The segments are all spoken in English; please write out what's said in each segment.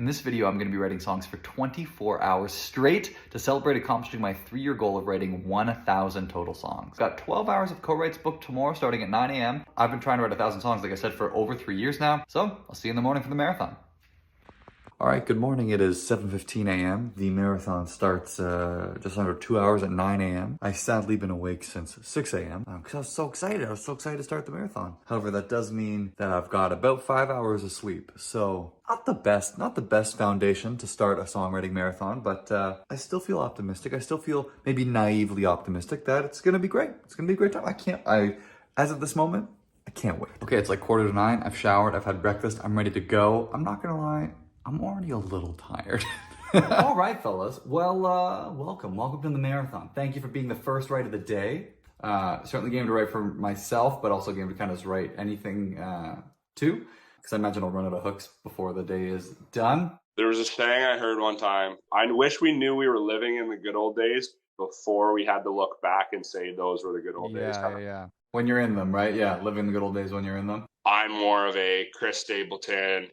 In this video, I'm gonna be writing songs for 24 hours straight to celebrate accomplishing my 3-year goal of writing 1,000 total songs. Got 12 hours of co-writes booked tomorrow starting at 9 a.m. I've been trying to write 1,000 songs, like I said, for over 3 years now. So I'll see you in the morning for the marathon. All right, good morning. It is 7:15 a.m. The marathon starts just under 2 hours at 9 a.m. I sadly been awake since 6 a.m. because I was so excited. I was so excited to start the marathon. However, that does mean that I've got about 5 hours of sleep. So not the best foundation to start a songwriting marathon, but I still feel optimistic. I still feel maybe naively optimistic that it's gonna be great. It's gonna be a great time. As of this moment, I can't wait. Okay, it's like 8:45. I've showered, I've had breakfast, I'm ready to go. I'm not gonna lie, I'm already a little tired. All right, fellas. Well, welcome to the marathon. Thank you for being the first write of the day. Certainly game to write for myself, but also game to kind of just write anything too, because I imagine I'll run out of hooks before the day is done. There was a saying I heard one time. I wish we knew we were living in the good old days before we had to look back and say those were the good old days. Yeah. When you're in them, right? Yeah, living the good old days when you're in them. I'm more of a Chris Stapleton,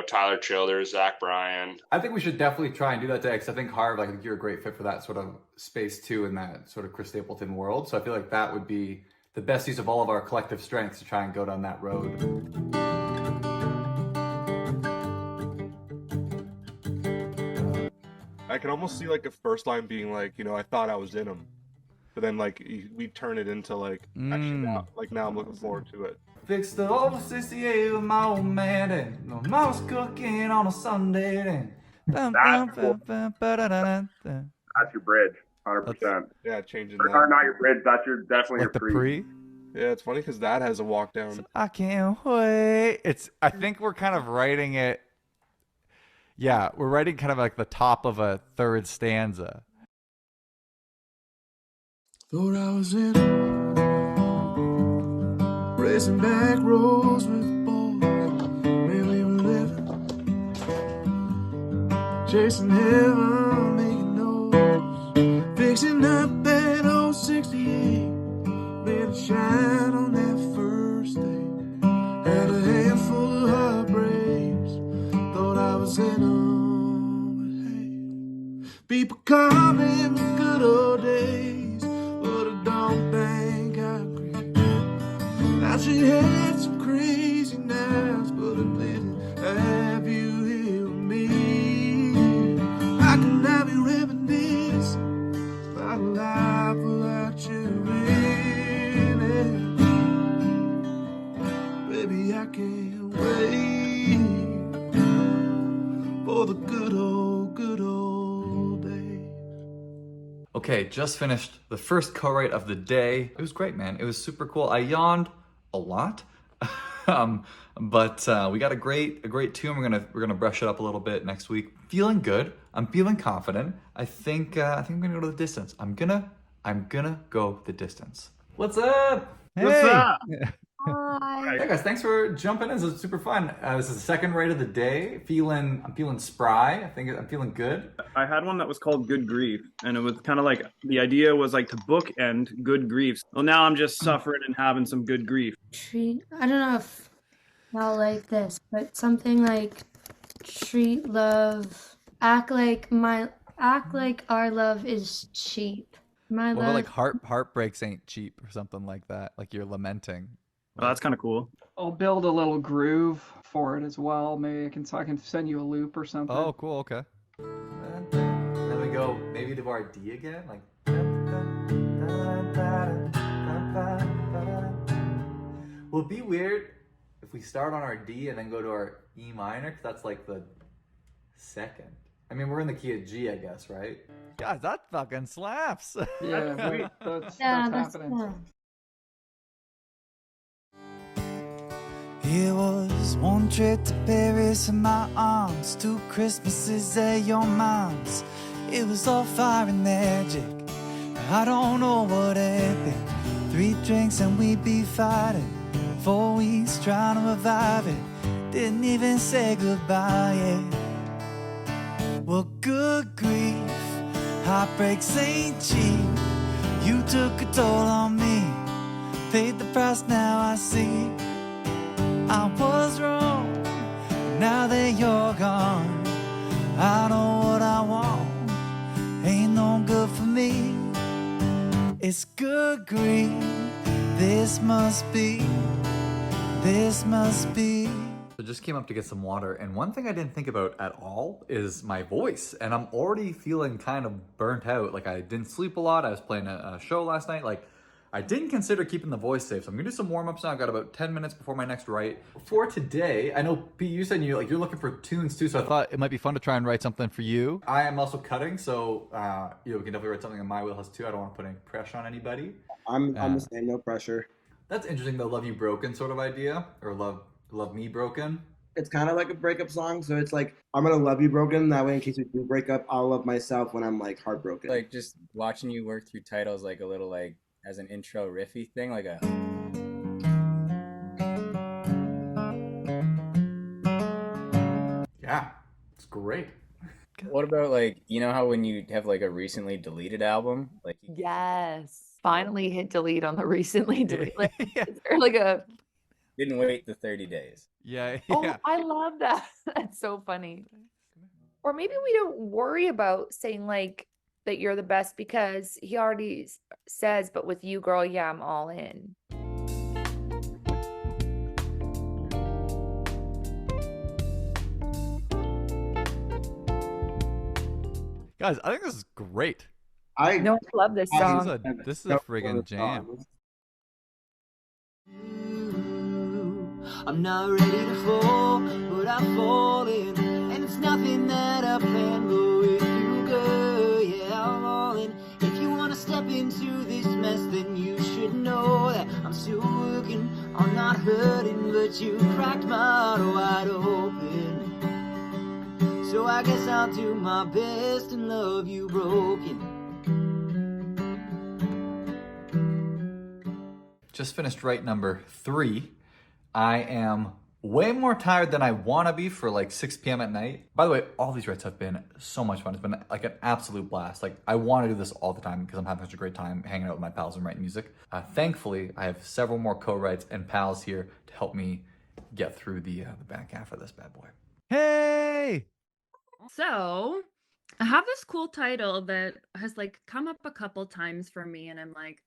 Tyler Childers, Zach Bryan. I think we should definitely try and do that today, because I think Harv, I think you're a great fit for that sort of space too, in that sort of Chris Stapleton world. So I feel like that would be the best use of all of our collective strengths to try and go down that road. I can almost see like a first line being like, I thought I was in them, but then like we turn it into like actually now I'm looking forward to it. Fixed the old 68 with my old man, and my mom's cooking on a Sunday. And That's your bridge, 100%. Yeah, changing Or that. not your bridge, that's definitely like your the pre. Yeah, it's funny because that has a walk down. So I can't wait. I think we're kind of writing it. Yeah, we're writing kind of like the top of a third stanza. Thought I was in racing back roads with boys. Man, we were living, chasing heaven, making noise, fixing up that old 68. Made it shine on that first day. Had a handful of heartbreaks. Thought I was in them, but hey, people call me the good old days, but I don't think I agree. I should had some crazy nights, but I didn't have you here with me. I can now be reminisce about a life without you in it. Baby, I can't wait for the good old days. Okay, just finished the first co-write of the day. It was great, man. It was super cool. I yawned a lot, but we got a great tune. We're gonna brush it up a little bit next week. Feeling good. I'm feeling confident. I think I'm gonna go to the distance. I'm gonna go the distance. What's up? Hey. What's up? Hi. Hey guys, thanks for jumping in. This is super fun. This is the second write of the day. I'm feeling spry. I think I'm feeling good. I had one that was called Good Grief, and it was kind of like the idea was like to bookend good griefs. Well, now I'm just suffering and having some good grief. I don't know if y'all like this, but something like treat love, act like our love is cheap. My Well, love. like heartbreaks ain't cheap or something like that. Like you're lamenting. Well, that's kind of cool. I'll build a little groove for it as well. Maybe I can send you a loop or something. Oh, cool. Okay. Then we go maybe to our D again, like. Will it be weird if we start on our D and then go to our E minor? Because that's like the second. I mean, we're in the key of G, I guess, right? Guys, that fucking slaps. Yeah, that's happening. Fun. It was one trip to Paris in my arms, 2 Christmases at your mom's. It was all fire and magic. I don't know what happened. 3 drinks and we'd be fighting. 4 weeks trying to revive it. Didn't even say goodbye yet. Well, good grief, heartbreaks ain't cheap. You took a toll on me, paid the price, now I see. I was wrong, now that you're gone. This good grief, this must be. So just came up to get some water, and one thing I didn't think about at all is my voice, and I'm already feeling kind of burnt out. Like, I didn't sleep a lot. I was playing a show last night. Like, I didn't consider keeping the voice safe, so I'm gonna do some warm-ups now. I've got about 10 minutes before my next write. For today, I know, Pete, you said you're looking for tunes too, so I thought it might be fun to try and write something for you. I am also cutting, so we can definitely write something in my wheelhouse too. I don't want to put any pressure on anybody. I'm the same, no pressure. That's interesting, the Love You Broken sort of idea, or Love Me Broken. It's kind of like a breakup song, so it's like, I'm gonna love you broken, that way in case we do break up, I'll love myself when I'm like heartbroken. Like just watching you work through titles like a little like as an intro riffy thing, like a Yeah, it's great. What about like, you know how when you have like a recently deleted album, like Yes. Finally hit delete on the recently deleted. Like, Yeah. or like a didn't wait the 30 days. Yeah. oh, I love that. That's so funny. Or maybe we don't worry about saying like that you're the best because he already says, but with you, girl, yeah, I'm all in. Guys, I think this is great. I love this song. This is a friggin' jam. I'm not ready to fall, but I've fallen, and it's nothing that I planned, but with you, girl, yeah, I'm all in. If you wanna step into this mess, then you should know that I'm still working on not hurting, but you cracked my heart wide open. So I guess I'll do my best and love you broken. Just finished write number 3. I am way more tired than I want to be for like 6 p.m. at night. By the way, all these writes have been so much fun. It's been like an absolute blast. Like, I want to do this all the time because I'm having such a great time hanging out with my pals and writing music. Thankfully, I have several more co-writes and pals here to help me get through the back half of this bad boy. Hey! So I have this cool title that has like come up a couple times for me, and I'm like,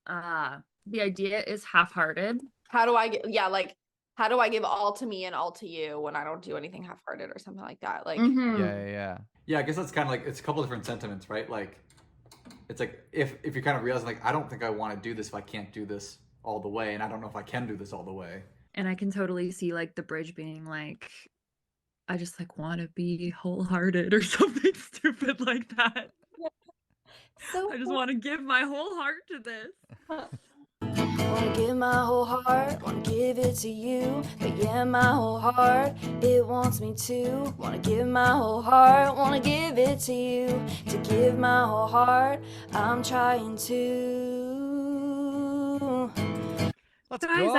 the idea is half-hearted. How do I get, how do I give all to me and all to you when I don't do anything half-hearted or something like that? Like, Yeah, I guess that's kind of like, it's a couple different sentiments, right? Like, it's like, if you're kind of realizing, like, I don't think I want to do this if I can't do this all the way, and I don't know if I can do this all the way. And I can totally see like the bridge being like, I just like want to be wholehearted or something stupid like that. So I just want to give my whole heart to this. Wanna give my whole heart, wanna give it to you. But yeah, my whole heart, it wants me to. Wanna give my whole heart, wanna give it to you. To give my whole heart, I'm trying to. Let's Guys, go.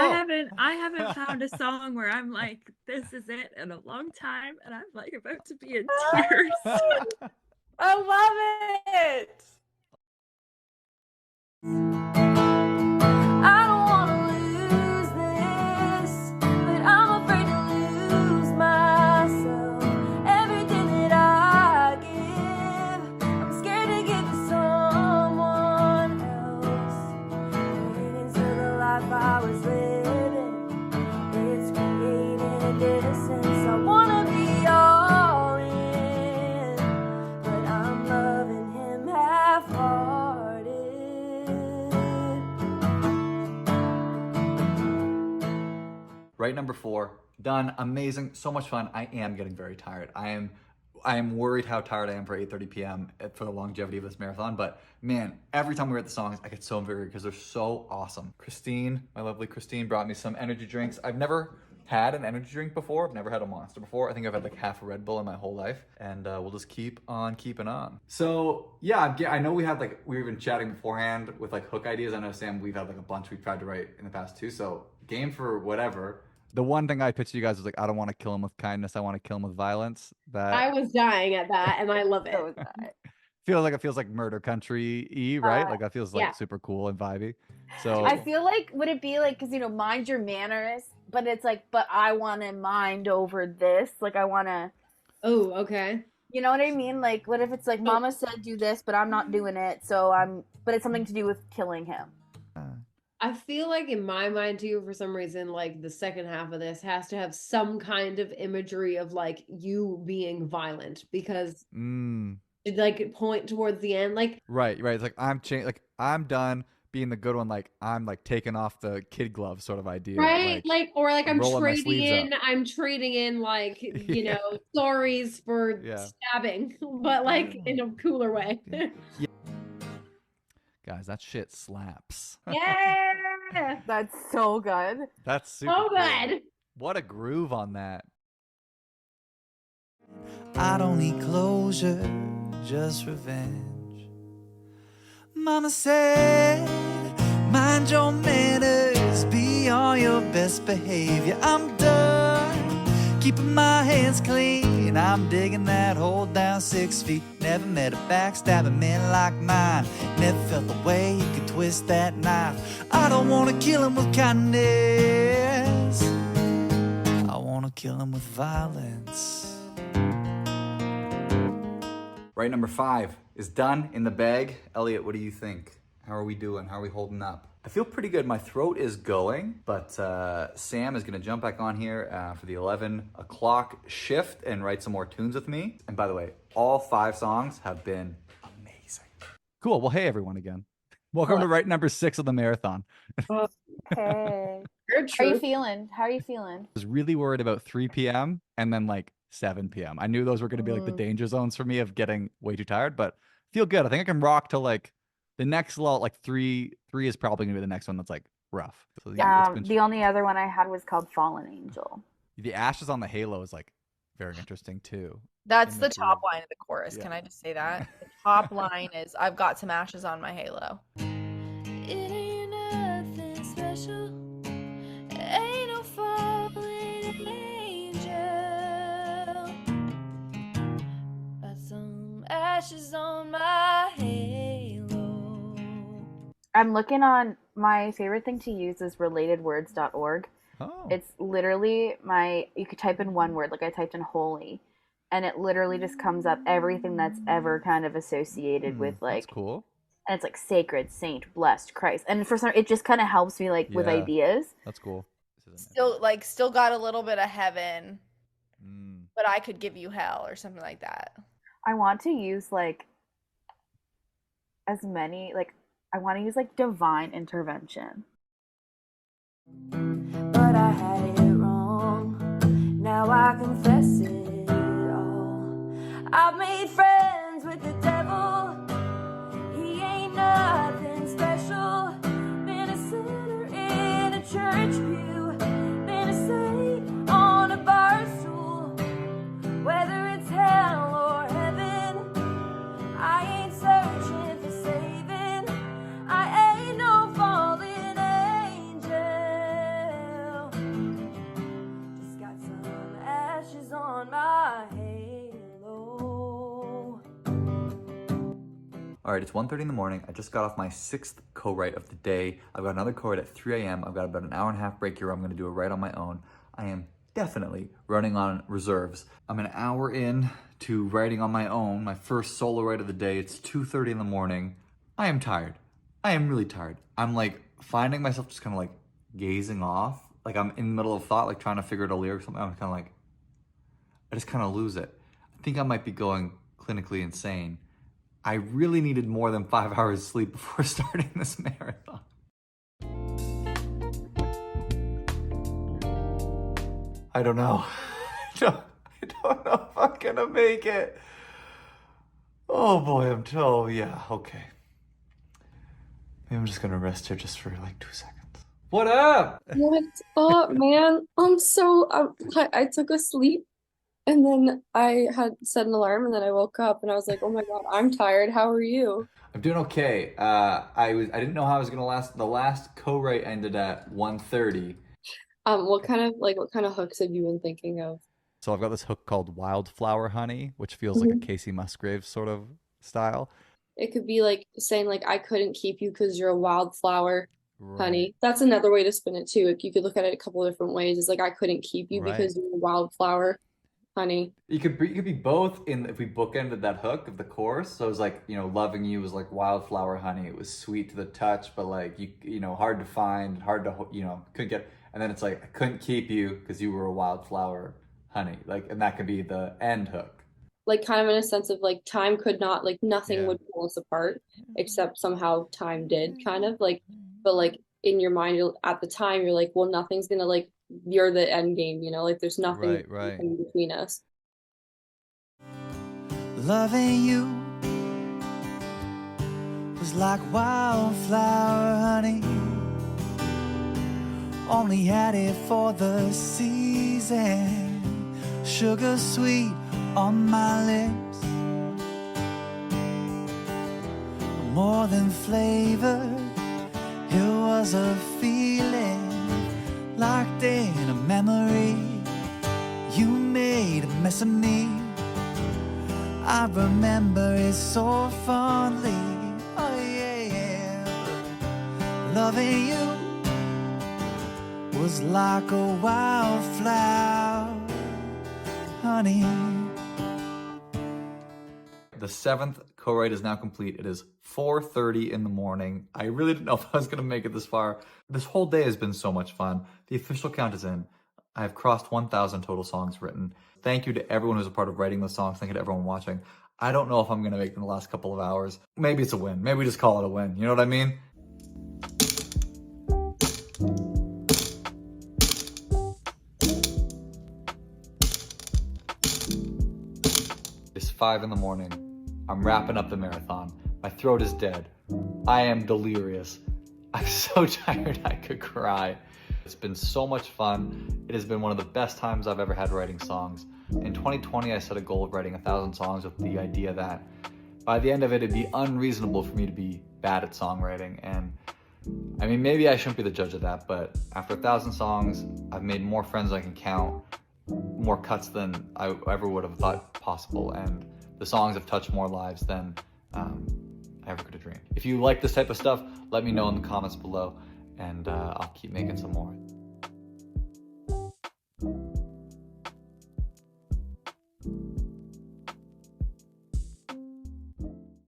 I haven't found a song where I'm like, this is it in a long time, and I'm like about to be in tears. I love it. I don't wanna lose this, but I'm afraid to lose myself. Everything that I give, I'm scared to give to someone else. Waiting till the life I was living, it's creating a distance. I wanna be all in, but I'm loving him half-hearted. Write number 4, done, amazing, so much fun. I am getting very tired. I am worried how tired I am for 8:30 p.m. for the longevity of this marathon, but man, every time we write the songs, I get so invigorated because they're so awesome. Christine, my lovely Christine, brought me some energy drinks. I've never had an energy drink before. I've never had a Monster before. I think I've had like half a Red Bull in my whole life, and we'll just keep on keeping on. So yeah, I know we were even chatting beforehand with like hook ideas. I know, Sam, we've had like a bunch we've tried to write in the past too, so game for whatever. The one thing I pitched to you guys was like, I don't want to kill him with kindness. I want to kill him with violence. That I was dying at that, and I love it. it feels like Murder Country-y, right? Like that feels like super cool and vibey. So I feel like, would it be like, because mind your manners, but it's like, but I want to mind over this. Like I want to. Oh, okay. You know what I mean? Like, what if it's like, Mama said do this, but I'm not doing it, but it's something to do with killing him. I feel like in my mind too, for some reason, like the second half of this has to have some kind of imagery of like you being violent, because it like point towards the end, like Right. It's like I'm done being the good one. Like I'm like taking off the kid glove sort of idea. right, like or like I'm rolling my trading sleeves in, up. like Yeah. know sorries for Yeah. stabbing, but like in a cooler way. Guys, that shit slaps. Yeah, that's so good. That's super so cool. good. What a groove on that. I don't need closure, just revenge. Mama said, mind your manners, be on your best behavior. I'm done keeping my hands clean. I'm digging that hole down 6 feet. Never met a backstabbing man like mine. Never felt the way you could twist that knife. I don't want to kill him with kindness. I want to kill him with violence. Right, number 5 is done in the bag. Elliot, what do you think? How are we doing? How are we holding up? I feel pretty good. My throat is going, but Sam is going to jump back on here for the 11 o'clock shift and write some more tunes with me. And by the way, all 5 songs have been amazing. Cool. Well, hey, everyone again. Welcome to right number 6 of the marathon. Hey. How are you feeling? I was really worried about 3 p.m. and then like 7 p.m. I knew those were going to be like the danger zones for me of getting way too tired, but feel good. I think I can rock to like the next low, like 3 is probably going to be the next one that's like rough. So yeah, the only other one I had was called Fallen Angel. the ashes on the halo is like very interesting too. That's In the the top groove. line of the chorus. Yeah. Can I just say that? The top line is, I've got some ashes on my halo. It ain't nothing special. Ain't no fallen angel. Got some ashes on my halo. I'm looking on, my favorite thing to use is relatedwords.org. Oh. It's literally you could type in one word, like I typed in holy, and it literally just comes up everything that's ever kind of associated with like, that's cool. And it's like sacred, saint, blessed, Christ. And for some, it just kind of helps me like with Yeah. ideas. That's cool. Still got a little bit of heaven, but I could give you hell or something like that. I want to use like as many, like I want to use like divine intervention. But I had it wrong. Now I confess it all. I've made friends with the devil. He ain't nothing special. Been a sinner in a church pew. Been a saint on a bar stool. Whether it's hell or heaven, I ain't searching for saving. I ain't no fallen angel. Just got some ashes on my halo. All right, it's 1:30 in the morning. I just got off my 6th co-write of the day. I've got another co-write at 3 a.m. I've got about an hour and a half break here. I'm going to do a write on my own. I am definitely running on reserves. I'm an hour in to writing on my own, my first solo write of the day. It's 2:30 in the morning. I am tired. I am really tired. I'm like finding myself just kind of like gazing off. Like I'm in the middle of thought, like trying to figure out a lyric or something. I'm kind of like, I just kind of lose it. I think I might be going clinically insane. I really needed more than 5 hours sleep before starting this marathon. I don't know. I don't know if I'm gonna make it. Oh boy, yeah, okay. Maybe I'm just gonna rest here just for like 2 seconds. What up? What's up, man? I took a sleep and then I had set an alarm and then I woke up and I was like, oh my God, I'm tired. How are you? I'm doing okay. I didn't know how I was gonna last. The last co-write ended at 1:30. What kind of hooks have you been thinking of? So I've got this hook called Wildflower Honey, which feels like a Casey Musgraves sort of style. It could be like saying like, I couldn't keep you because you're a wildflower, honey. That's another way to spin it too. Like, you could look at it a couple different ways. It's like, I couldn't keep you because you're a wildflower, honey. You could be both if we bookended that hook of the chorus. So it was like, loving you was like wildflower honey. It was sweet to the touch, but like hard to find, hard to couldn't get. And then it's like I couldn't keep you because you were a wildflower honey. Like, and that could be the end hook. Like kind of in a sense of like time could not, like nothing would pull us apart except somehow time did, kind of like, but like in your mind at the time you're like, well, nothing's gonna, like, you're the end game, like there's nothing in between us. Loving you was like wildflower honey. Only had it for the season. Sugar sweet on my lips. More than flavor, it was a feeling locked in a memory. You made a mess of me. I remember it so fondly. Oh yeah. Loving you was like a wildflower, honey. The 7th co-write is now complete. It is 4:30 in the morning. I really didn't know if I was going to make it this far. This whole day has been so much fun. The official count is in. I have crossed 1,000 total songs written. Thank you to everyone who's a part of writing the songs. Thank you to everyone watching. I don't know if I'm going to make them the last couple of hours. Maybe it's a win. Maybe we just call it a win. You know what I mean? It's 5 in the morning. I'm wrapping up the marathon. My throat is dead. I am delirious. I'm so tired I could cry. It's been so much fun. It has been one of the best times I've ever had writing songs. In 2020, I set a goal of writing 1,000 songs with the idea that by the end of it, it'd be unreasonable for me to be bad at songwriting. And I mean, maybe I shouldn't be the judge of that, but after 1,000 songs, I've made more friends than I can count, more cuts than I ever would have thought possible. And the songs have touched more lives than I ever could have dreamed. If you like this type of stuff, let me know in the comments below, and I'll keep making some more.